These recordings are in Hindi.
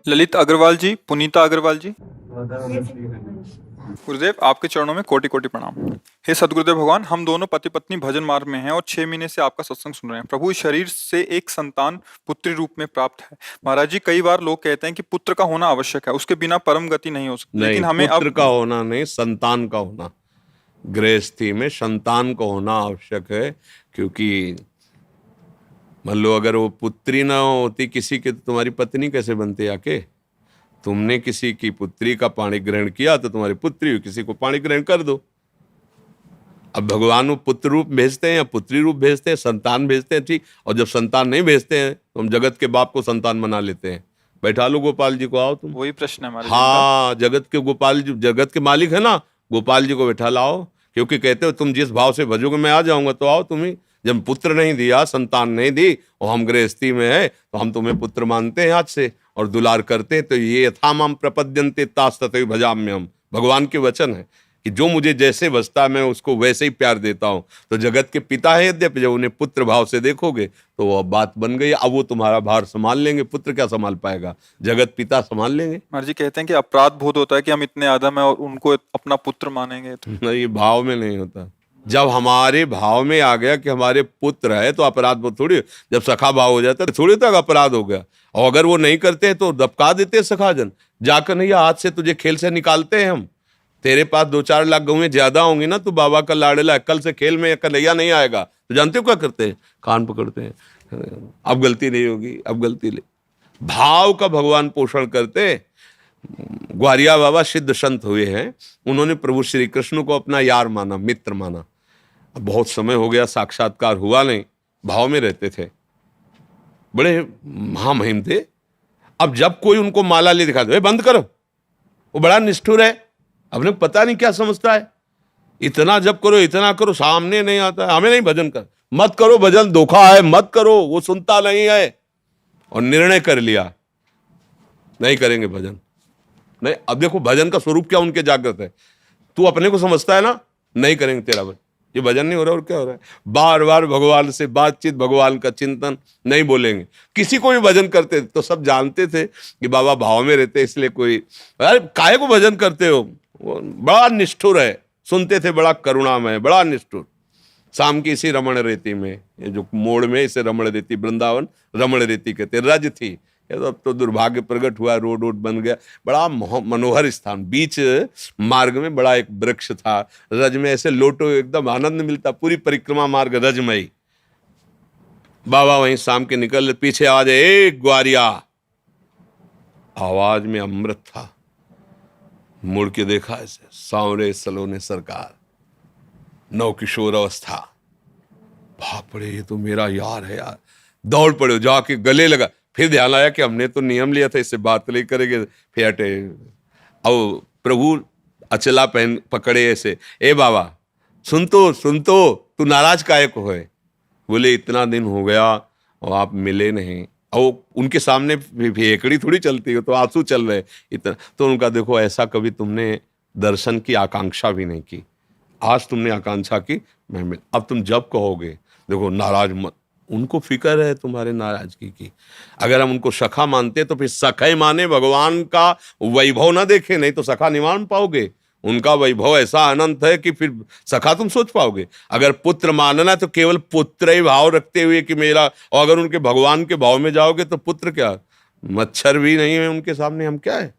ललित अग्रवाल जी, पुनीता अग्रवाल जी। गुरुदेव, आपके चरणों में कोटि कोटि प्रणाम। हे सदगुरुदेव भगवान, हम दोनों पति पत्नी भजन मार्ग में हैं और 6 महीने से आपका सत्संग सुन रहे हैं। प्रभु, इस शरीर से एक संतान पुत्री रूप में प्राप्त है। महाराज जी, कई बार लोग कहते हैं कि पुत्र का होना आवश्यक है, उसके बिना परम गति नहीं हो सकती, नहीं, लेकिन हमें पुत्र अब का होना नहीं, संतान का होना। गृहस्थी में संतान का होना आवश्यक है, क्योंकि मान लो अगर वो पुत्री ना होती किसी की, तो तुम्हारी पत्नी कैसे बनती आके? तुमने किसी की पुत्री का पाणी ग्रहण किया तो तुम्हारी पुत्री हुई, किसी को पाणी ग्रहण कर दो। अब भगवान वो पुत्र रूप भेजते हैं या पुत्री रूप भेजते हैं, संतान भेजते हैं, ठीक। और जब संतान नहीं भेजते हैं तो हम जगत के बाप को संतान बना लेते हैं। बैठा लो गोपाल जी को, आओ तुम। वही प्रश्न है हमारे जी का। हाँ, जगत के गोपाल जी, जगत के मालिक है ना, गोपाल जी को बैठा लाओ, क्योंकि कहते हो तुम जिस भाव से भजोगे मैं आ जाऊंगा। तो आओ तुम ही। जब पुत्र नहीं दिया, संतान नहीं दी, और हम गृहस्थी में है, तो हम तुम्हें पुत्र मानते हैं आज से और दुलार करते हैं। तो ये यथामाम प्रपद्यन्ते तास्तथैव भजाम्यहम्, भगवान के वचन है कि जो मुझे जैसे बसता है मैं उसको वैसे ही प्यार देता हूँ। तो जगत के पिता है यद्यपि, जब उन्हें पुत्र भाव से देखोगे तो वह बात बन गई। अब वो तुम्हारा भार संभाल लेंगे, पुत्र क्या संभाल पाएगा, जगत पिता संभाल लेंगे। महाराज जी कहते हैं कि अपराध बोध होता है कि हम इतने आदम है और उनको अपना पुत्र मानेंगे तो। नहीं, ये भाव में नहीं होता। जब हमारे भाव में आ गया कि हमारे पुत्र है तो अपराध बोध थोड़ी। जब सखा भाव हो जाता है थोड़ी तक अपराध हो गया। और अगर वो नहीं करते तो दबका देते सखाजन, जाकर नहीं, आज से तुझे खेल से निकालते हैं हम। तेरे पास 2-4 लाख गौएं ज्यादा होंगी ना, तो बाबा का लाडला है, कल से खेल में कन्हैया नहीं आएगा। तो जानते हो क्या करते हैं? कान पकड़ते हैं, अब गलती नहीं होगी, अब गलती नहीं। भाव का भगवान पोषण करते। ग्वारिया बाबा सिद्ध संत हुए हैं, उन्होंने प्रभु श्री कृष्ण को अपना यार माना, मित्र माना। अब बहुत समय हो गया, साक्षात्कार हुआ नहीं, भाव में रहते थे, बड़े महामहिम थे। अब जब कोई उनको माला ले दिखा दे, बंद करो, वो बड़ा निष्ठुर है, अपने पता नहीं क्या समझता है, इतना जब करो, इतना करो, सामने नहीं आता है, हमें नहीं भजन कर, मत करो भजन, धोखा है, मत करो, वो सुनता नहीं है। और निर्णय कर लिया नहीं करेंगे भजन। नहीं, अब देखो भजन का स्वरूप क्या उनके जागृत है। तू अपने को समझता है ना, नहीं करेंगे तेरा भजन, ये भजन नहीं हो रहा और क्या हो रहा है। बार बार भगवान से बातचीत, भगवान का चिंतन, नहीं बोलेंगे। किसी को भी भजन करते तो सब जानते थे कि बाबा भाव में रहते, इसलिए कोई, अरे काहे को भजन करते हो, वो बड़ा निष्ठुर है, सुनते थे, बड़ा करुणामय, बड़ा निष्ठुर। शाम की इसी रमण रेती में, ये जो मोड़ में इसे रमण रेती, वृंदावन रमण रेती कहते, रज थी। अब तो दुर्भाग्य प्रकट हुआ, रोड वोड बन गया, बड़ा मनोहर स्थान। बीच मार्ग में बड़ा एक वृक्ष था, रज में ऐसे लोटो, एकदम आनंद मिलता, पूरी परिक्रमा मार्ग रजमयी। बाबा वहीं शाम के निकल, पीछे आवाज, एक ग्वारिया, आवाज में अमृत था। मुड़ के देखा, ऐसे सांवरे सलोने सरकार, नव किशोर अवस्था। बाप रे, ये तो मेरा यार है यार। दौड़ पड़े, जाके गले लगा। फिर ध्यान आया कि हमने तो नियम लिया था इससे बात नहीं करेंगे, फिर हटे। अब प्रभु अचला पहन पकड़े ऐसे, ए बाबा सुन तो, तू नाराज काहे को है? बोले इतना दिन हो गया और आप मिले नहीं। और उनके सामने भेकड़ी थोड़ी चलती है, तो आंसू चल रहे इतना। तो उनका देखो, ऐसा कभी तुमने दर्शन की आकांक्षा भी नहीं की, आज तुमने आकांक्षा की, मैं मिल। अब तुम जब कहोगे, देखो नाराज मत, उनको फिक्र है तुम्हारे नाराजगी की। अगर हम उनको सखा मानते तो फिर सखा ही माने, भगवान का वैभव ना देखे, नहीं तो सखा नहीं मान पाओगे। उनका वैभव ऐसा अनंत है कि फिर सखा तुम सोच पाओगे। अगर पुत्र मानना तो केवल पुत्र ही भाव रखते हुए कि मेरा, और अगर उनके भगवान के भाव में जाओगे तो पुत्र क्या, मच्छर भी नहीं है उनके सामने, हम क्या है।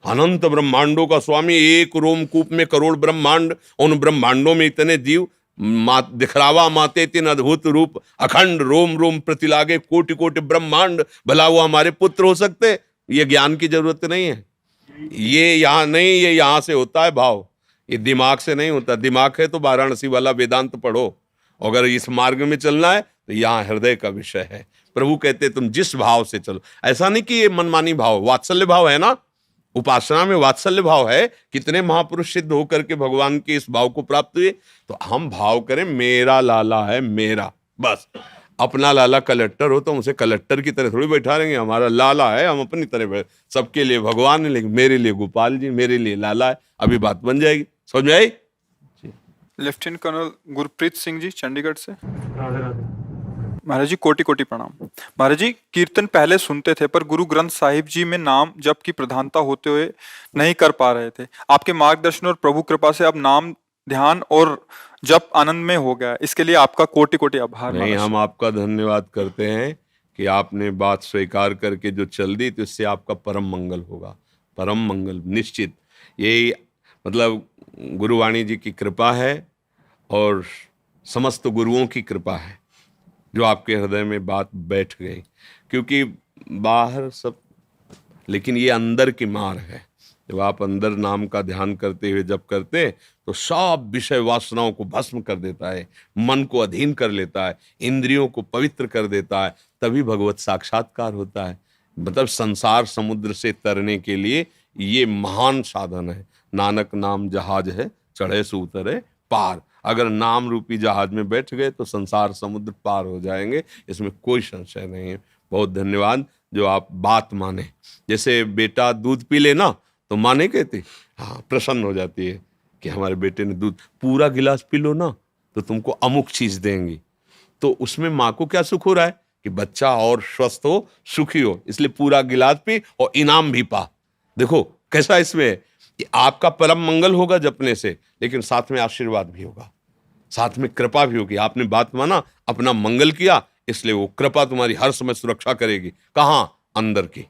अनंत ब्रह्मांडों का स्वामी, एक रोमकूप में करोड़ ब्रह्मांड, उन ब्रह्मांडों में इतने जीव, दिखरावा माते तीन अद्भुत रूप, अखंड रोम रोम प्रतिलागे, कोटि कोटि ब्रह्मांड, भला वो हमारे पुत्र हो सकते? ये ज्ञान की जरूरत नहीं है, ये यहाँ नहीं, ये यहाँ से होता है भाव, ये दिमाग से नहीं होता। दिमाग है तो वाराणसी वाला वेदांत पढ़ो, अगर इस मार्ग में चलना है तो यहाँ हृदय का विषय है। प्रभु कहते तुम जिस भाव से चलो, ऐसा नहीं कि ये मनमानी भाव, वात्सल्य भाव है ना, उपासना में वात्सल्य भाव है। कितने महापुरुष सिद्ध होकर के भगवान के इस भाव को प्राप्त हुए। तो हम भाव करें, मेरा लाला है मेरा, बस। अपना लाला कलेक्टर हो तो उसे कलेक्टर की तरह थोड़ी बैठा रहेंगे, हमारा लाला है, हम अपनी तरह बैठ, सबके लिए भगवान है, लेकिन मेरे लिए गोपाल जी, मेरे लिए लाला है। अभी बात बन जाएगी, समझ में आई? लेफ्टिनेंट कर्नल गुरप्रीत सिंह जी, चंडीगढ़ से। महाराज जी कोटि कोटि प्रणाम। महाराज जी कीर्तन पहले सुनते थे पर गुरु ग्रंथ साहिब जी में नाम जप की प्रधानता होते हुए नहीं कर पा रहे थे। आपके मार्गदर्शन और प्रभु कृपा से अब नाम ध्यान और जप आनंद में हो गया। इसके लिए आपका कोटि कोटि आभार नहीं, महाराज। हम आपका धन्यवाद करते हैं कि आपने बात स्वीकार करके जो चल दी, तो इससे आपका परम मंगल होगा, परम मंगल निश्चित। यही मतलब गुरुवाणी जी की कृपा है और समस्त गुरुओं की कृपा है जो आपके हृदय में बात बैठ गई। क्योंकि बाहर सब, लेकिन ये अंदर की मार है। जब आप अंदर नाम का ध्यान करते हुए जब करते तो सब विषय वासनाओं को भस्म कर देता है, मन को अधीन कर लेता है, इंद्रियों को पवित्र कर देता है, तभी भगवत साक्षात्कार होता है। मतलब संसार समुद्र से तरने के लिए ये महान साधन है। नानक नाम जहाज है, चढ़े सो उतरे पार। अगर नाम रूपी जहाज में बैठ गए तो संसार समुद्र पार हो जाएंगे, इसमें कोई संशय नहीं है। बहुत धन्यवाद जो आप बात माने। जैसे बेटा दूध पी ले ना तो माँ नहीं कहती, हाँ प्रसन्न हो जाती है कि हमारे बेटे ने दूध पूरा गिलास पी लो ना तो तुमको अमुक चीज देंगी। तो उसमें माँ को क्या सुख हो रहा है कि बच्चा और स्वस्थ हो, सुखी हो, इसलिए पूरा गिलास पी और इनाम भी पा। देखो कैसा इसमें है कि आपका परम मंगल होगा जपने से, लेकिन साथ में आशीर्वाद भी होगा, साथ में कृपा भी होगी। आपने बात माना, अपना मंगल किया, इसलिए वो कृपा तुम्हारी हर समय सुरक्षा करेगी। कहाँ? अंदर की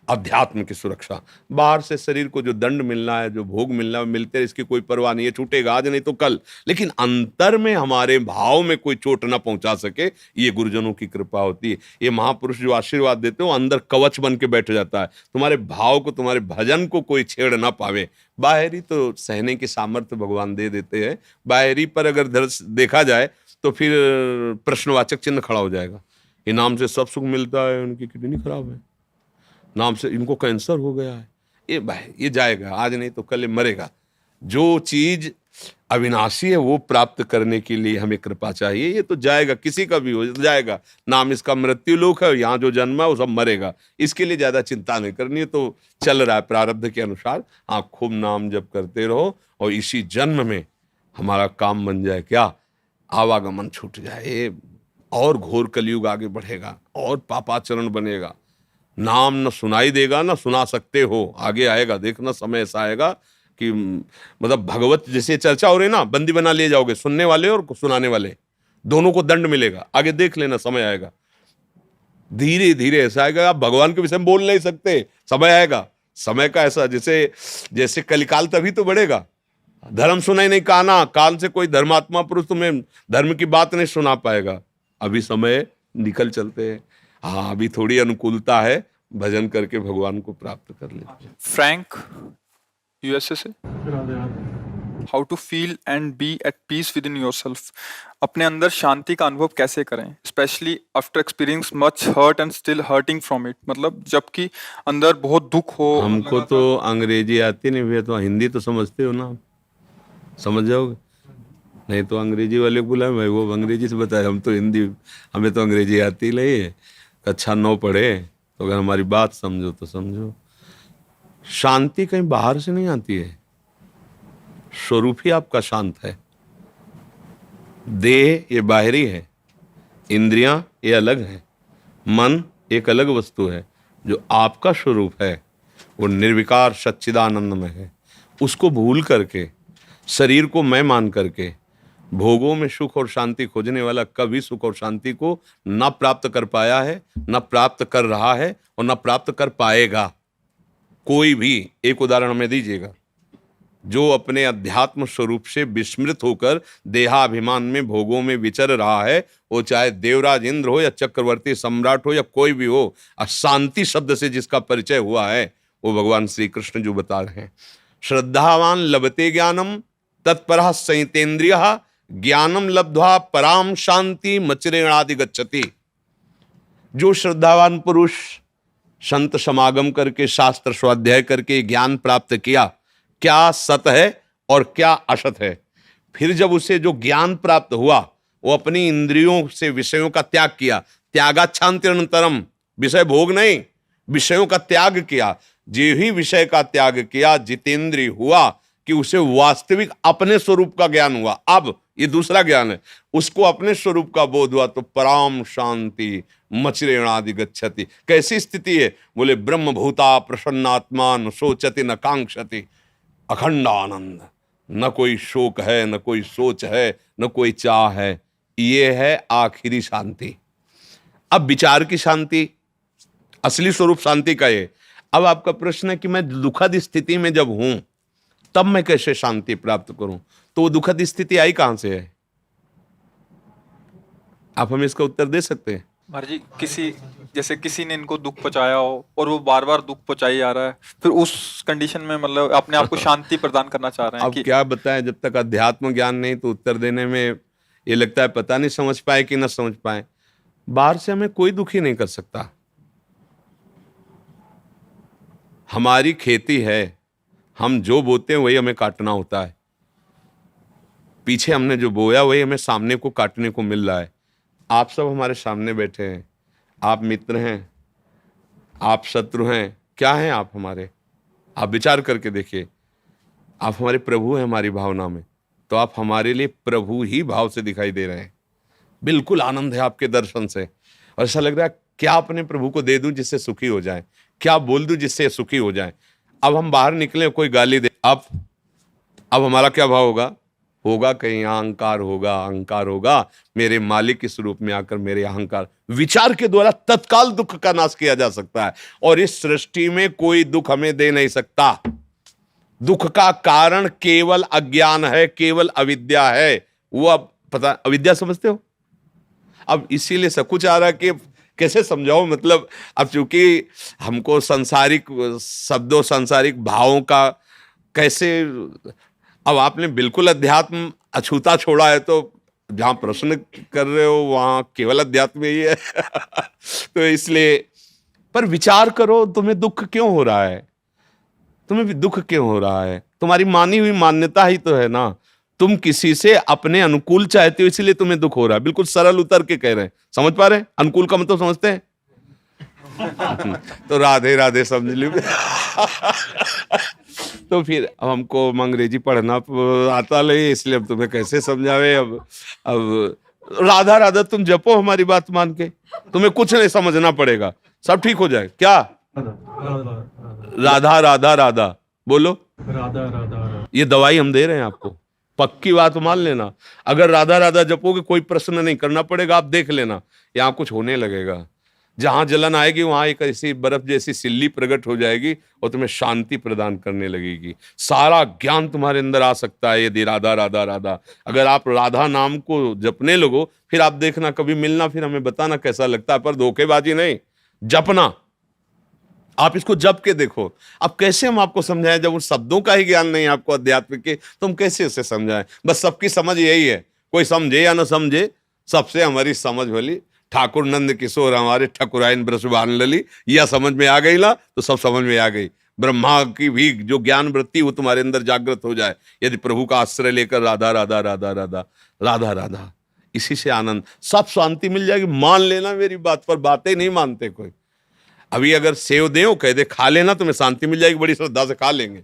अध्यात्म की सुरक्षा। बाहर से शरीर को जो दंड मिलना है, जो भोग मिलना है, मिलते हैं, इसकी कोई परवाह नहीं है, छूटेगा आज नहीं तो कल, लेकिन अंतर में हमारे भाव में कोई चोट ना पहुंचा सके, ये गुरुजनों की कृपा होती है। ये महापुरुष जो आशीर्वाद देते हो अंदर कवच बन के बैठ जाता है, तुम्हारे भाव को, तुम्हारे भजन को कोई छेड़ ना पावे। बाहरी तो सहने की सामर्थ्य भगवान दे देते हैं, बाहरी पर अगर देखा जाए तो फिर प्रश्नवाचक चिन्ह खड़ा हो जाएगा। इनाम से सब सुख मिलता है, उनकी किडनी खराब है, नाम से इनको कैंसर हो गया है, ये जाएगा, आज नहीं तो कल ये मरेगा। जो चीज अविनाशी है वो प्राप्त करने के लिए हमें कृपा चाहिए। ये तो जाएगा, किसी का भी हो जाएगा। नाम इसका मृत्यु लोक है, यहाँ जो जन्म है वो सब मरेगा, इसके लिए ज्यादा चिंता नहीं करनी है। तो चल रहा है प्रारब्ध के अनुसार, आप खूब नाम जप करते रहो और इसी जन्म में हमारा काम बन जाए क्या, आवागमन छूट जाए और घोर कलयुग आगे बढ़ेगा और पापाचरण बनेगा। नाम न सुनाई देगा न सुना सकते हो, आगे आएगा देखना, समय ऐसा आएगा कि मतलब भगवत जैसे चर्चा हो रही ना, बंदी बना लिए जाओगे, सुनने वाले और सुनाने वाले दोनों को दंड मिलेगा। आगे देख लेना, समय आएगा, धीरे धीरे ऐसा आएगा आप भगवान के विषय में बोल नहीं सकते, समय आएगा। समय का ऐसा जैसे कलिकाल तभी तो बढ़ेगा। धर्म सुनाई नहीं काना, काल से कोई धर्मात्मा पुरुष तुम्हें धर्म की बात नहीं सुना पाएगा। अभी समय निकल चलते हैं, हाँ अभी थोड़ी अनुकूलता है, भजन करके भगवान को प्राप्त कर ले। फ्रैंक यूएसए से, how to feel and be at peace within yourself. अपने अंदर शांति का अनुभव कैसे करें, specially after experience much hurt and still hurting from it. मतलब जबकि अंदर बहुत दुख हो। हमको तो अंग्रेजी आती नहीं भैया, तो हिंदी तो समझते हो ना, समझ जाओगे। नहीं तो अंग्रेजी वाले को बुलाए, भाई वो अंग्रेजी से बताए, हम तो हिंदी, हमें तो अंग्रेजी आती नहीं है। कक्षा 9 पढ़े तो अगर हमारी बात समझो तो समझो। शांति कहीं बाहर से नहीं आती है, स्वरूप ही आपका शांत है। देह ये बाहरी है, इंद्रियां ये अलग है, मन एक अलग वस्तु है। जो आपका स्वरूप है वो निर्विकार सच्चिदानंद में है। उसको भूल करके, शरीर को मैं मान करके, भोगों में सुख और शांति खोजने वाला कभी सुख और शांति को न प्राप्त कर पाया है, न प्राप्त कर रहा है और न प्राप्त कर पाएगा कोई भी। एक उदाहरण हमें दीजिएगा। जो अपने अध्यात्म स्वरूप से विस्मृत होकर देहाभिमान में भोगों में विचर रहा है, वो चाहे देवराज इंद्र हो या चक्रवर्ती सम्राट हो या कोई भी हो, अशांति शब्द से जिसका परिचय हुआ है वो भगवान श्री कृष्ण जो बता रहे हैं। श्रद्धावान लभते ज्ञानम तत्परः संयतेन्द्रियः ज्ञानम लब्ध्वा पराम शांति मचरेणादि गच्छति। जो श्रद्धावान पुरुष संत समागम करके, शास्त्र स्वाध्याय करके ज्ञान प्राप्त किया, क्या सत है और क्या असत है, फिर जब उसे जो ज्ञान प्राप्त हुआ, वो अपनी इंद्रियों से विषयों का त्याग किया। त्यागाच्छान्तिरनंतरम, विषय भोग नहीं, विषयों का त्याग किया। जो ही विषय का त्याग किया, जितेंद्रिय हुआ कि उसे वास्तविक अपने स्वरूप का ज्ञान हुआ। अब ये दूसरा ज्ञान है। उसको अपने स्वरूप का बोध हुआ तो पराम शांति मचरेणादि गच्छति। कैसी स्थिति है? बोले ब्रह्म भूता प्रसन्नात्मा न शोचति न कांक्षति, अखंड आनंद, न कोई शोक है, न कोई सोच है, न कोई चाह है। ये है आखिरी शांति। अब विचार की शांति, असली स्वरूप शांति का ये। अब आपका प्रश्न है कि मैं दुखद स्थिति में जब हूं तब मैं कैसे शांति प्राप्त करूं? तो वो दुखद स्थिति आई कहां से है? आप हमें इसका उत्तर दे सकते हैं? महाराज जी, किसी ने इनको दुख पहुंचाया हो और वो बार बार दुख पहुंचाई जा रहा है, फिर उस कंडीशन में मतलब अपने आप को शांति प्रदान करना चाह रहे हैं अब कि क्या बताएं, जब तक अध्यात्म ज्ञान नहीं तो उत्तर देने में ये लगता है पता नहीं समझ पाए कि ना समझ पाए। बाहर से हमें कोई दुखी नहीं कर सकता। हमारी खेती है, हम जो बोते हैं वही हमें काटना होता है। पीछे हमने जो बोया वही हमें सामने को काटने को मिल रहा है। आप सब हमारे सामने बैठे हैं, आप मित्र हैं, आप शत्रु हैं, क्या हैं आप हमारे? आप विचार करके देखिए। आप हमारे प्रभु हैं हमारी भावना में, तो आप हमारे लिए प्रभु ही भाव से दिखाई दे रहे हैं। बिल्कुल आनंद है आपके दर्शन से, और ऐसा लग रहा है क्या अपने प्रभु को दे दूं जिससे सुखी हो जाए, क्या बोल दूं जिससे सुखी हो जाए। अब हम बाहर निकले, कोई गाली दे, अब हमारा क्या भाव होगा? होगा कहीं अहंकार होगा, अहंकार होगा। मेरे मालिक के स्वरूप में आकर मेरे अहंकार, विचार के द्वारा तत्काल दुख का नाश किया जा सकता है। और इस सृष्टि में कोई दुख हमें दे नहीं सकता। दुख का कारण केवल अज्ञान है, केवल अविद्या है। वो अब पता, अविद्या समझते हो? अब इसीलिए सब कुछ आ रहा है कि कैसे समझाओ, मतलब अब चूंकि हमको सांसारिक शब्दों, सांसारिक भावों का कैसे, अब आपने बिल्कुल अध्यात्म अछूता छोड़ा है, तो जहां प्रश्न कर रहे हो वहां केवल अध्यात्म ही है। तो इसलिए, पर विचार करो, तुम्हें दुख क्यों हो रहा है? तुम्हें भी दुख क्यों हो रहा है? तुम्हारी मानी हुई मान्यता ही तो है ना। तुम किसी से अपने अनुकूल चाहते हो, इसलिए तुम्हें दुख हो रहा है। बिल्कुल सरल उतर के कह रहे हैं, समझ पा रहे हैं? अनुकूल का मतलब समझते हैं? तो राधे राधे समझ लो। तो फिर अब हमको अंग्रेजी पढ़ना आता नहीं, इसलिए अब तुम्हें कैसे समझावे। अब राधा राधा तुम जपो हमारी बात मान के, तुम्हें कुछ नहीं समझना पड़ेगा, सब ठीक हो जाए। क्या राधा राधा राधा बोलो, राधा राधा, ये दवाई हम दे रहे हैं आपको, पक्की बात मान लेना। अगर राधा राधा जपोगे कोई प्रश्न नहीं करना पड़ेगा, आप देख लेना यहाँ कुछ होने लगेगा। जहां जलन आएगी वहां एक ऐसी बर्फ जैसी सिल्ली प्रकट हो जाएगी और तुम्हें शांति प्रदान करने लगेगी। सारा ज्ञान तुम्हारे अंदर आ सकता है यदि राधा राधा राधा, अगर आप राधा नाम को जपने लगो, फिर आप देखना कभी मिलना, फिर हमें बताना कैसा लगता है। पर धोखेबाजी नहीं, जपना। आप इसको जप के देखो। अब कैसे हम आपको समझाएं, जब उन शब्दों का ही ज्ञान नहीं आपको अध्यात्म के, तो हम कैसे उसे समझाएं? बस सबकी समझ यही है, कोई समझे या ना समझे, सबसे हमारी समझ वाली ठाकुर नंद किशोर हमारे ठकुराइन ब्रजबान लली, यह समझ में आ गई ना, तो सब समझ में आ गई। ब्रह्मा की भी जो ज्ञान वृत्ति वो तुम्हारे अंदर जागृत हो जाए, यदि प्रभु का आश्रय लेकर राधा राधा राधा राधा राधा राधा, इसी से आनंद, सब शांति मिल जाएगी। मान लेना मेरी बात पर, बातें नहीं मानते कोई। अभी अगर सेव दे कह दे खा लेना, तुम्हें शांति मिल जाएगी, बड़ी श्रद्धा से खा लेंगे।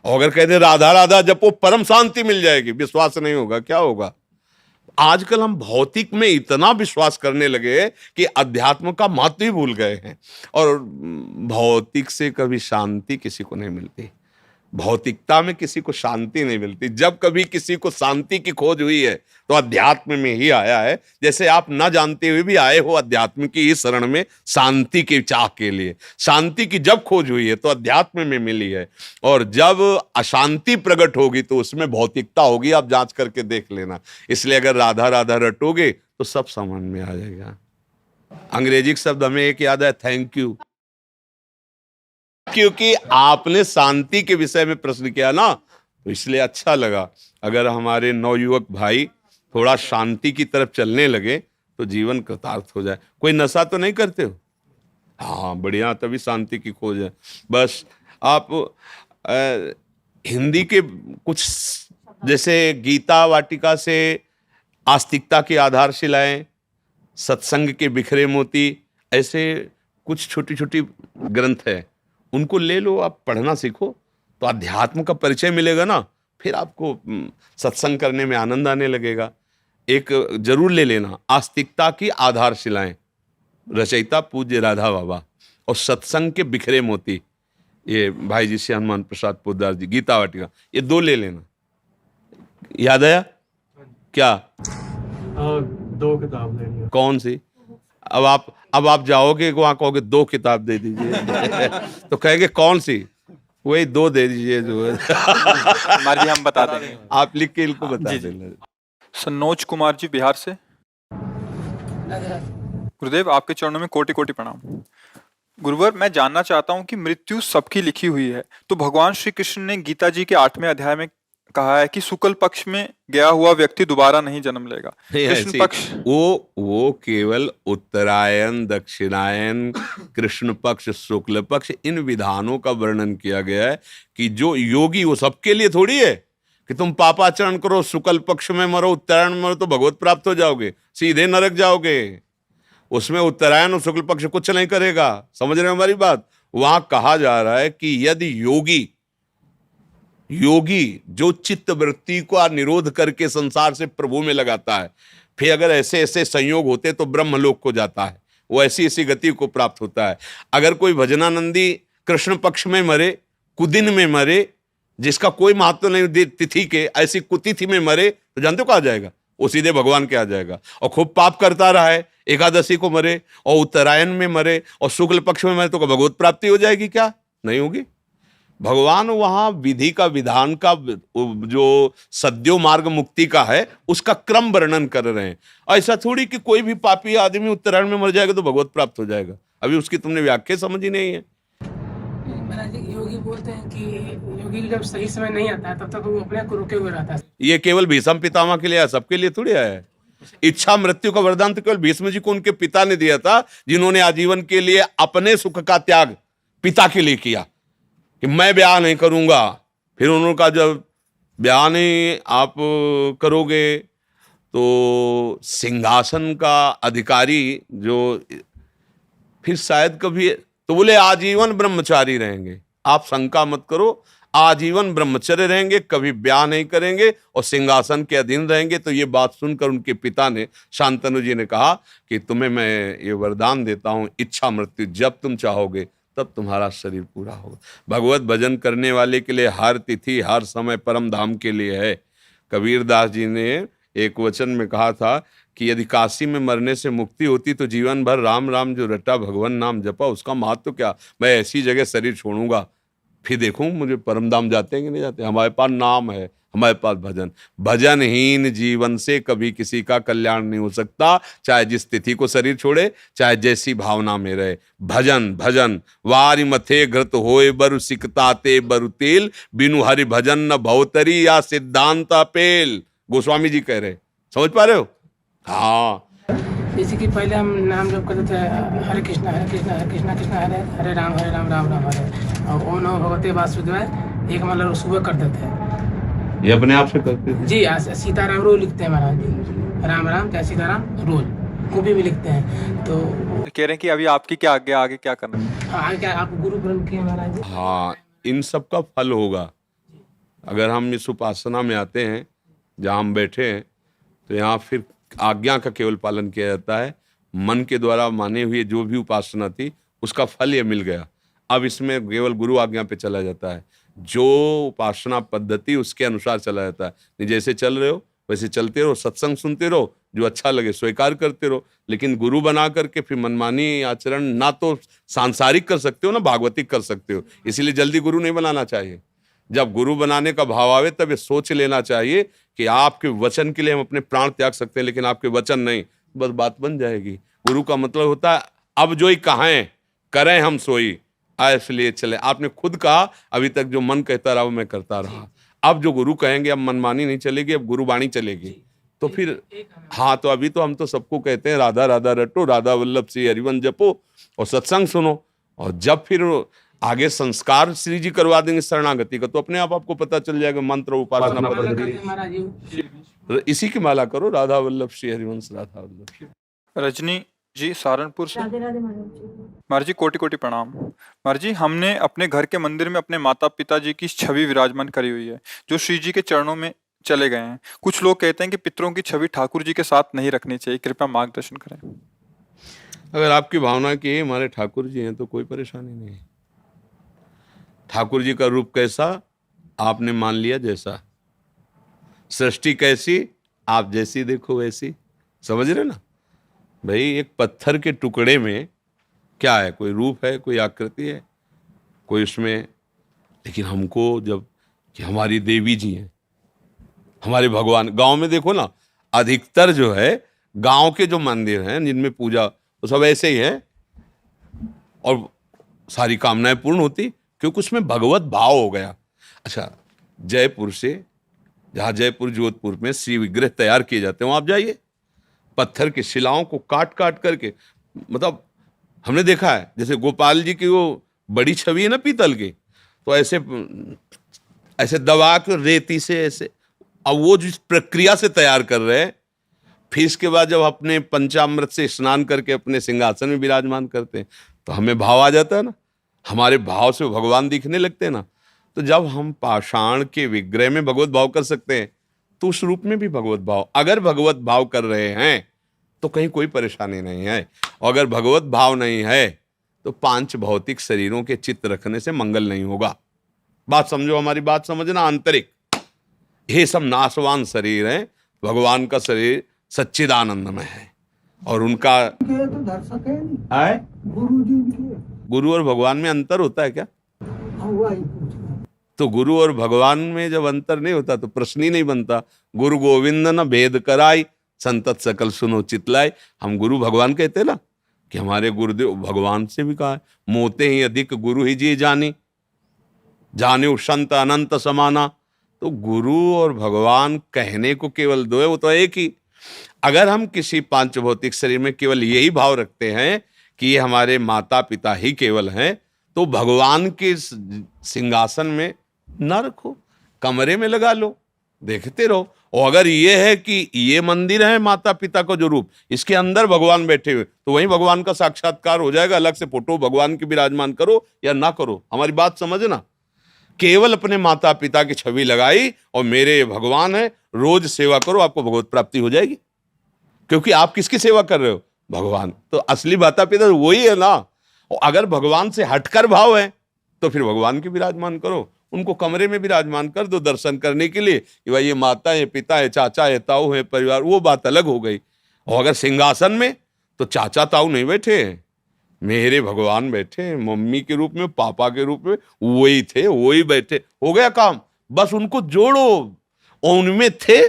और अगर कह दे राधा राधा जपो, परम शांति मिल जाएगी, विश्वास नहीं होगा, क्या होगा? आजकल हम भौतिक में इतना विश्वास करने लगे कि अध्यात्म का महत्व ही भूल गए हैं। और भौतिक से कभी शांति किसी को नहीं मिलती, भौतिकता में किसी को शांति नहीं मिलती। जब कभी किसी को शांति की खोज हुई है तो अध्यात्म में ही आया है। जैसे आप ना जानते हुए भी आए हो अध्यात्म की इस शरण में शांति की चाह के लिए। शांति की जब खोज हुई है तो अध्यात्म में मिली है, और जब अशांति प्रकट होगी तो उसमें भौतिकता होगी। आप जांच करके देख लेना। इसलिए अगर राधा राधा रटोगे तो सब समझ में आ जाएगा। अंग्रेजी शब्द हमें एक याद है, थैंक यू, क्योंकि आपने शांति के विषय में प्रश्न किया ना, तो इसलिए अच्छा लगा। अगर हमारे नवयुवक भाई थोड़ा शांति की तरफ चलने लगे तो जीवन कृतार्थ हो जाए। कोई नशा तो नहीं करते हो? हाँ बढ़िया, तभी शांति की खोज है। बस आप हिंदी के कुछ, जैसे गीता वाटिका से आस्तिकता की आधारशिलाएं, सत्संग के बिखरे मोती, ऐसे कुछ छोटी छोटी ग्रंथ है, उनको ले लो, आप पढ़ना सीखो तो अध्यात्म का परिचय मिलेगा ना। फिर आपको सत्संग करने में आनंद आने लगेगा। एक जरूर ले लेना, आस्तिकता की आधारशिलाएं, रचयिता पूज्य राधा बाबा, और सत्संग के बिखरे मोती, ये भाई जी से हनुमान प्रसाद पोद्दार जी, गीता वाटिका, ये 2 ले लेना। याद आया क्या? 2 किताब लेनी है। कौन सी? अब आप जाओगे वहां, कहोगे 2 किताब दे दीजिए तो कहेंगे कौन सी? वही 2 दे दीजिए जो है। हमारी हम बता देंगे। आप लिख के इनको बता जी, जी। देना। सनोज कुमार जी बिहार से। गुरुदेव आपके चरणों में कोटि कोटि प्रणाम। गुरुवर, मैं जानना चाहता हूं कि मृत्यु सबकी लिखी हुई है, तो भगवान श्री कृष्ण ने गीता जी के 8वें अध्याय में कहा है कि शुक्ल पक्ष में गया हुआ व्यक्ति दोबारा नहीं जन्म लेगा। नहीं, कृष्ण ऐसी पक्ष वो केवल उत्तरायण, दक्षिणायन, कृष्ण पक्ष, शुक्ल पक्ष, इन विधानों का वर्णन किया गया है कि जो योगी, वो सबके लिए थोड़ी है कि तुम पापाचरण करो, शुक्ल पक्ष में मरो, उत्तरायण में मरो तो भगवत प्राप्त हो जाओगे, सीधे नरक जाओगे। उसमें उत्तरायण और शुक्ल पक्ष कुछ नहीं करेगा। समझ रहे हो हमारी बात? वहां कहा जा रहा है कि यदि योगी जो चित्त वृत्ति को निरोध करके संसार से प्रभु में लगाता है, फिर अगर ऐसे ऐसे संयोग होते तो ब्रह्मलोक को जाता है, वो ऐसी ऐसी गति को प्राप्त होता है। अगर कोई भजनानंदी कृष्ण पक्ष में मरे, कुदिन में मरे, जिसका कोई महत्व नहीं तिथि के, ऐसी कुतिथि में मरे, तो जानते हो कहा जाएगा? वो सीधे भगवान के आ जाएगा। और खूब पाप करता रहा है, एकादशी को मरे और उत्तरायण में मरे और शुक्ल पक्ष में मरे, तो भगवत प्राप्ति हो जाएगी क्या? नहीं होगी। भगवान वहां विधि का, विधान का, जो सद्यो मार्ग मुक्ति का है, उसका क्रम वर्णन कर रहे हैं। ऐसा थोड़ी कि कोई भी पापी आदमी उत्तरायण में मर जाएगा तो भगवत प्राप्त हो जाएगा। अभी उसकी तुमने व्याख्या समझ ही नहीं है। महाराज जी, योगी बोलते हैं कि योगी जब सही समय नहीं आता है तब तक वो अपने आप को रुके हुए रहता है। ये केवल भीष्म पितामह के लिए है, सबके लिए थोड़ी है। इच्छा मृत्यु का वरदान तो केवल भीष्म जी को उनके पिता ने दिया था, जिन्होंने आजीवन के लिए अपने सुख का त्याग पिता के लिए किया कि मैं ब्याह नहीं करूंगा। फिर उन्होंने कहा जब ब्याह नहीं आप करोगे तो सिंहासन का अधिकारी जो फिर शायद कभी, तो बोले आजीवन ब्रह्मचारी रहेंगे। आप शंका मत करो, आजीवन ब्रह्मचर्य रहेंगे, कभी ब्याह नहीं करेंगे और सिंहासन के अधीन रहेंगे। तो ये बात सुनकर उनके पिता ने, शांतनु जी ने कहा कि तुम्हें मैं ये वरदान देता हूं, इच्छा मृत्यु जब तुम चाहोगे तब तुम्हारा शरीर पूरा होगा। भगवत भजन करने वाले के लिए हर तिथि, हर समय परम धाम के लिए है। कबीर दास जी ने एक वचन में कहा था कि यदि काशी में मरने से मुक्ति होती तो जीवन भर राम राम जो रटा भगवान नाम जपा, उसका महत्व क्या? मैं ऐसी जगह शरीर छोड़ूंगा, फिर देखूं मुझे परम धाम जाते हैं कि नहीं जाते। हमारे पास नाम है, हमारे पास भजन। भजनहीन जीवन से कभी किसी का कल्याण नहीं हो सकता, चाहे जिस तिथि को शरीर छोड़े, चाहे जैसी भावना में रहे। भजन भजन वारी मथे घृत होए बरु सिकताते बरु तेल, बिनु हरि भजन न भवतरी या सिद्धांत पेल। गोस्वामी जी कह रहे, समझ पा रहे हो? हाँ, जैसे कि पहले हम नाम जप करते थे, हरे कृष्णा हरे कृष्णा हरे कृष्णा कृष्णा हरे हरे राम राम राम हरे, और ओम नमो भगवते वासुदेवाय एक मतलब सुबह करते थे। ये अपने आप से करते थे जी। सीताराम रोज लिखते हैं महाराज जी, राम राम चाहे सीताराम रोज वो भी लिखते हैं। तो कह रहे हैं कि अभी आपकी क्या आगे क्या करना है? हाँ, क्या आप गुरु ब्रह्म किए महाराज जी? हाँ, इन सब का फल होगा अगर हम इस उपासना में आते हैं। जहाँ हम बैठे हैं तो यहाँ फिर आज्ञा का केवल पालन किया जाता है। मन के द्वारा माने हुए जो भी उपासना थी उसका फल ये मिल गया। अब इसमें केवल गुरु आज्ञा पे चला जाता है, जो उपासना पद्धति उसके अनुसार चला जाता है। नहीं, जैसे चल रहे हो वैसे चलते रहो, सत्संग सुनते रहो, जो अच्छा लगे स्वीकार करते रहो। लेकिन गुरु बना करके फिर मनमानी आचरण ना तो सांसारिक कर सकते हो ना भागवतिक कर सकते हो। इसीलिए जल्दी गुरु नहीं बनाना चाहिए। जब गुरु बनाने का भाव आवे तब ये सोच लेना चाहिए कि आपके वचन के लिए हम अपने प्राण त्याग सकते हैं, लेकिन आपके वचन नहीं, बस बात बन जाएगी। गुरु का मतलब होता है अब जो ही कहें करें हम सोई, इसलिए चले। आपने खुद कहा अभी तक जो मन कहता रहा वो मैं करता रहा। अब जो गुरु कहेंगे, अब मनमानी नहीं चलेगी, अब गुरुवाणी चलेगी। तो फिर हाँ, तो अभी तो हम तो सबको कहते हैं राधा राधा रटो, राधा वल्लभ श्री हरिवन जपो और सत्संग सुनो। और जब फिर आगे संस्कार श्री जी करवा देंगे शरणागति का, तो अपने आप आपको पता चल जाएगा मंत्र उपासना पद्धति। महाराज जी इसी की माला करो, राधा वल्लभ श्री हरिवंश राधा वल्लभ। रजनी जी सहारनपुर से। राधे राधे महाराज जी। महाराज जी कोटि कोटि प्रणाम। महाराज जी हमने अपने घर के मंदिर में अपने माता पिता जी की छवि विराजमान करी हुई है जो श्री जी के चरणों में चले गए हैं। कुछ लोग कहते हैं कि पितरों की छवि ठाकुर जी के साथ नहीं रखनी चाहिए, कृपया मार्गदर्शन करें। अगर आपकी भावना की हमारे ठाकुर जी हैं तो कोई परेशानी नहीं। ठाकुर जी का रूप कैसा आपने मान लिया जैसा, सृष्टि कैसी आप जैसी देखो वैसी, समझ रहे ना भाई। एक पत्थर के टुकड़े में क्या है, कोई रूप है, कोई आकृति है, कोई उसमें। लेकिन हमको जब कि हमारी देवी जी हैं, हमारे भगवान, गांव में देखो ना अधिकतर जो है गांव के जो मंदिर हैं जिनमें पूजा वो सब ऐसे ही है और सारी कामनाएं पूर्ण होती क्योंकि उसमें भगवत भाव हो गया। अच्छा, जयपुर से जहाँ जयपुर जोधपुर में श्री विग्रह तैयार किए जाते हैं वहाँ आप जाइए, पत्थर की शिलाओं को काट काट करके, मतलब हमने देखा है जैसे गोपाल जी की वो बड़ी छवि है ना पीतल की, तो ऐसे ऐसे दबा के रेती से ऐसे, अब वो जिस प्रक्रिया से तैयार कर रहे हैं, फिर इसके बाद जब अपने पंचामृत से स्नान करके अपने सिंहासन में विराजमान करते हैं तो हमें भाव आ जाता है ना, हमारे भाव से भगवान दिखने लगते हैं ना। तो जब हम पाषाण के विग्रह में भगवत भाव कर सकते हैं तो उस रूप में भी भगवत भाव, अगर भगवत भाव कर रहे हैं तो कहीं कोई परेशानी नहीं है। और अगर भगवत भाव नहीं है तो पांच भौतिक शरीरों के चित्त रखने से मंगल नहीं होगा। बात समझो, हमारी बात समझना। आंतरिक ये सब नाशवान शरीर है, भगवान का शरीर सच्चिदानंदमय है और उनका के तो दर्शक है नहीं है गुरु जी के। गुरु और भगवान में अंतर होता है क्या? हुआ ही पूछ रहा। तो गुरु और भगवान में जब अंतर नहीं होता तो प्रश्न ही नहीं बनता। गुरु गोविंद न भेद कराई, संतत सकल सुनो चितलाई। हम गुरु भगवान कहते हैं ना कि हमारे गुरुदेव भगवान से भी कहा है, मोते ही अधिक गुरु ही जी जानी, जाने संत अनंत समाना। तो गुरु और भगवान कहने को केवल दो है, वो तो एक ही। अगर हम किसी पांच भौतिक शरीर में केवल यही भाव रखते हैं कि ये हमारे माता पिता ही केवल हैं, तो भगवान के सिंहासन में ना रखो, कमरे में लगा लो, देखते रहो। और अगर ये है कि ये मंदिर है माता पिता का जो रूप, इसके अंदर भगवान बैठे हुए, तो वहीं भगवान का साक्षात्कार हो जाएगा। अलग से फोटो भगवान की विराजमान करो या ना करो, हमारी बात समझना। केवल अपने माता पिता की छवि लगाई और मेरे भगवान है, रोज सेवा करो, आपको भगवत प्राप्ति हो जाएगी। क्योंकि आप किसकी सेवा कर रहे हो? भगवान। तो असली माता पिता वही है ना। और अगर भगवान से हटकर भाव है तो फिर भगवान की विराजमान करो, उनको कमरे में विराजमान कर दो दर्शन करने के लिए कि भाई ये माता है, पिता है, चाचा है, ताऊ है, परिवार, वो बात अलग हो गई। और अगर सिंहासन में तो चाचा ताऊ नहीं बैठे हैं, मेरे भगवान बैठे, मम्मी के रूप में, पापा के रूप में, वही थे वही बैठे, हो गया काम। बस उनको जोड़ो, उनमें थे,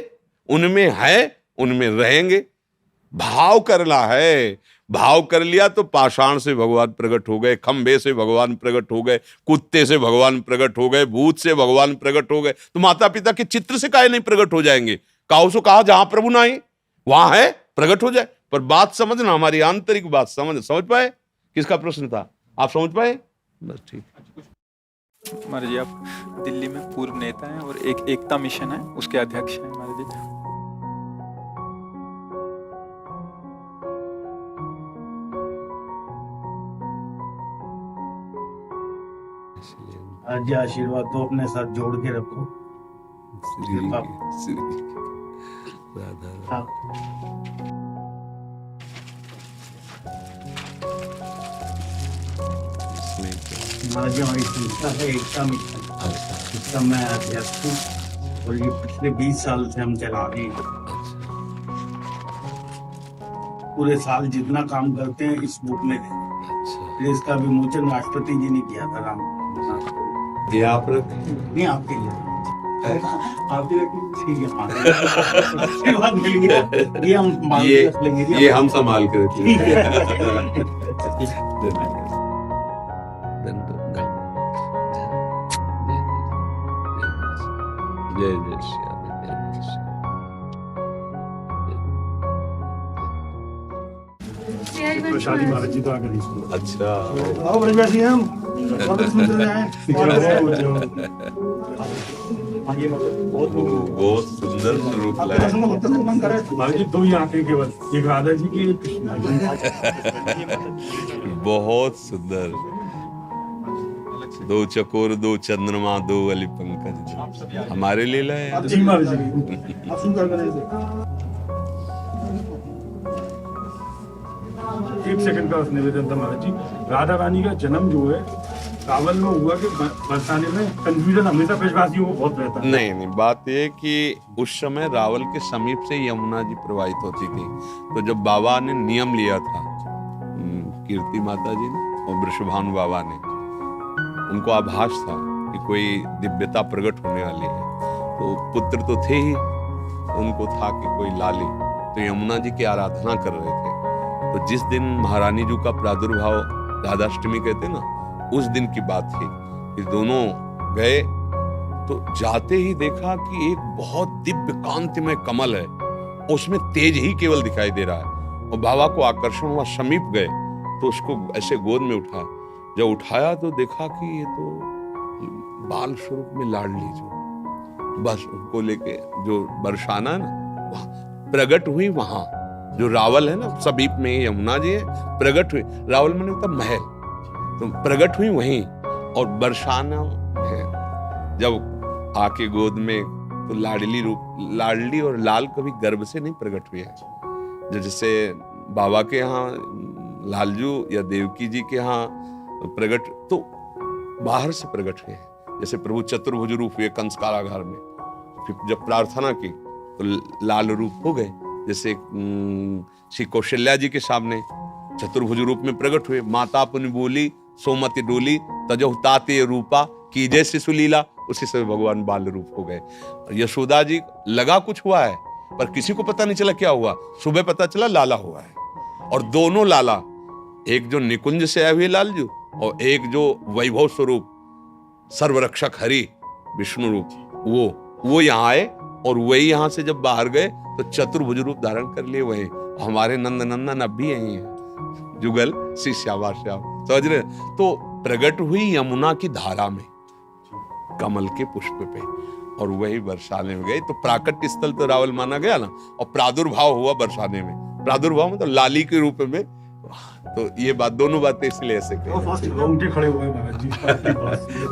उनमें है, उनमें रहेंगे। भाव करना है, भाव कर लिया तो पाषाण से भगवान प्रकट हो गए, खंबे से भगवान प्रकट हो गए, कुत्ते से भगवान प्रकट हो गए, भूत से भगवान प्रकट हो गए। तो माता पिता के चित्र से काहे नहीं प्रकट हो जाएंगे? काहो सो कहा जहां प्रभु नहीं वहां है, प्रकट हो जाए। पर बात समझना, हमारी आंतरिक बात समझ पाए। किसका प्रश्न था, आप समझ पाए? बस ठीक। महाराज जी आप दिल्ली में पूर्व नेता हैं और एक एकता मिशन है उसके अध्यक्ष हैं महाराज जी। आज ये आशीर्वाद तो अपने साथ जोड़ के रखो। हाँ। महाराज जी हमारी संस्था है एकता मिशन, इसका मैं अध्यक्ष हूँ और ये पिछले 20 साल से हम चला रहे हैं। पूरे साल जितना काम करते हैं इस बुक में है। फिर इसका विमोचन राष्ट्रपति जी ने किया था राम। ये आप रख नहीं आपके लिए, आपके लिए ठीक है। आशीर्वाद मिल गया, ये हम संभाल के रख लेंगे। ये हम संभाल के रखेंगे। जय जय श्याम, जय जय श्याम। प्रसादी महाराज जी तो आकर इसको अच्छा, आओ बड़े बैठिए हम। बहुत सुंदर है। बहुत सुंदर स्वरूप लाए। महाराज जी 2 ही आंखें केवल, एक राधा जी की, एक कृष्णा जी। बहुत सुंदर। 2 चकोर 2 चंद्रमा 2 अली पंकज, हमारे लिए लाए। जी महाराज जी। एक सेकंड का निवेदन था महाराज जी, राधा रानी का जन्म जो है रावल में हुआ कि बरसाने में, कंफ्यूजन हमेशा ब्रजवासियों को बहुत रहता है। नहीं, बात ये कि उस समय रावल के समीप से यमुना जी प्रवाहित होती थी। तो जब बाबा ने नियम लिया था, कीर्ति माता जी ने और वृषभानु बाबा ने, उनको आभास था कि कोई दिव्यता प्रकट होने वाली है। तो पुत्र तो थे ही, उनको था कि कोई लाली, तो यमुना जी की आराधना कर रहे थे। तो जिस दिन महारानी जी का प्रादुर्भाव, राधाष्टमी कहते ना, उस दिन की बात थी कि दोनों गए। तो जाते ही देखा कि एक बहुत दिव्य कांतिमय कमल है, उसमें तेज ही केवल दिखाई दे रहा है। और बाबा को आकर्षण हुआ, समीप गए तो उसको ऐसे गोद में उठाया। जब उठाया तो देखा कि ये तो बाल स्वरूप में लाडली जो, बस उनको लेके जो बरसाना है ना, प्रकट हुई वहां। जो रावल है ना, समीप में यमुना जी है, प्रकट हुई। रावल मैंने मतलब महल, तो प्रकट हुई वहीं। और बरसाना है, जब आके गोद में, तो लाडली रूप, लाडली और लाल कभी गर्भ से नहीं प्रकट हुए हैं। जैसे बाबा के यहाँ लालजू या देवकी जी के यहाँ प्रकट, तो बाहर से प्रकट हुए हैं। जैसे प्रभु चतुर्भुज रूप हुए कंस कारागार में, फिर जब प्रार्थना की तो लाल रूप हो गए। जैसे श्री कौशल्या जी के सामने चतुर्भुज रूप में प्रकट हुए। माता पुनि बोली सोमति डोली, तजहु ताते रूपा की जैसे सुलीला, उसी से भगवान बाल रूप हो गए। यशोदा जी लगा कुछ हुआ है, पर किसी को पता नहीं चला क्या हुआ। सुबह पता चला लाला हुआ है। और दोनों लाला, एक जो निकुंज से आए हुए लालजू, और एक जो वैभव स्वरूप सर्वरक्षक हरि विष्णु रूप, वो यहाँ आए। और वही यहाँ से जब बाहर गए तो चतुर्भुज रूप धारण कर लिए। वही हमारे नंद नंदन अब भी यही है, जुगल श्री श्यामा श्याम, समझ रहे। तो प्रकट हुई यमुना की धारा में, कमल के पुष्प पे, और वही बरसाने में गए। तो प्राकट्य स्थल तो रावल माना गया ना, और प्रादुर्भाव हुआ बरसाने में। प्रादुर्भाव मतलब लाली के रूप में। तो ये बात, दोनों बातें इसलिए ऐसे रोंगटे खड़े हुए महाराज जी।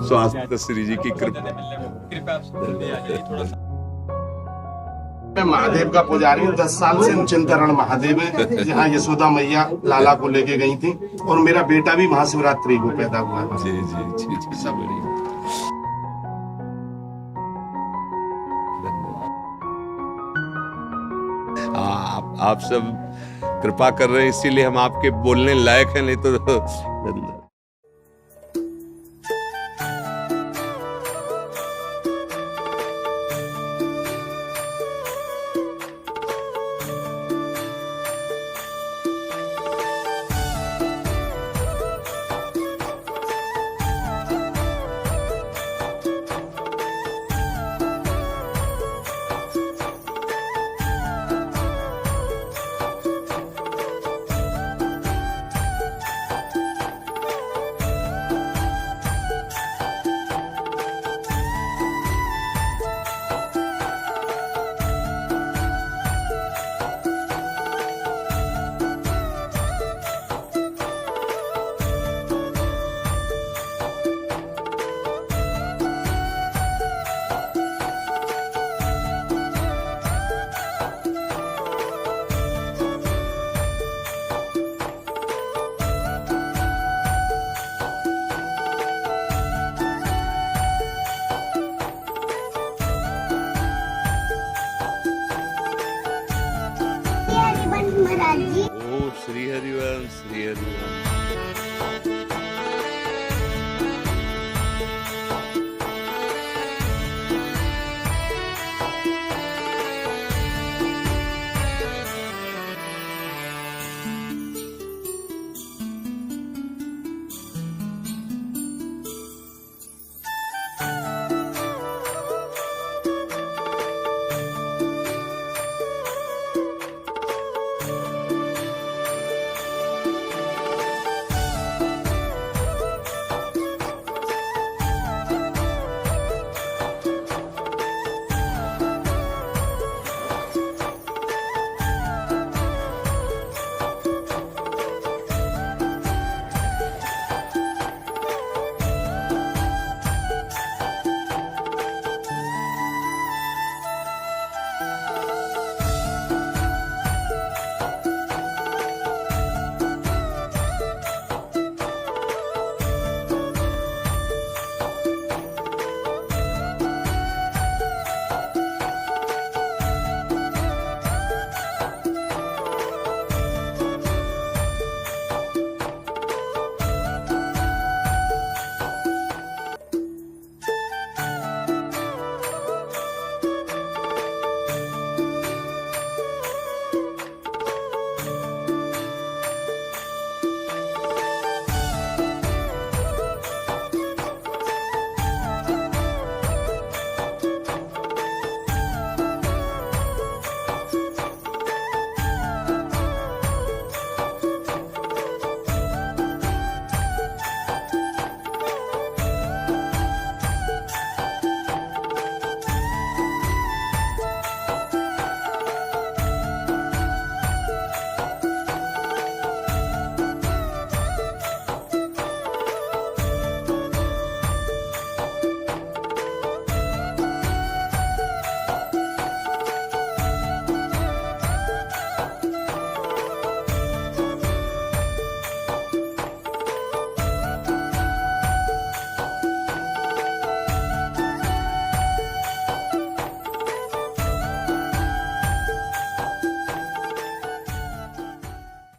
स्वास्थ्य श्री जी की कृपा। मैं महादेव का पुजारी हूँ। 10 साल से चिंतारण महादेव है, जहाँ यशोदा मैया लाला को लेके गई थी, और मेरा बेटा भी महाशिवरात्रि को पैदा हुआ है। जी जी जी जी, सब बढ़िया। आप सब कृपा कर रहे हैं, इसीलिए हम आपके बोलने लायक हैं, नहीं तो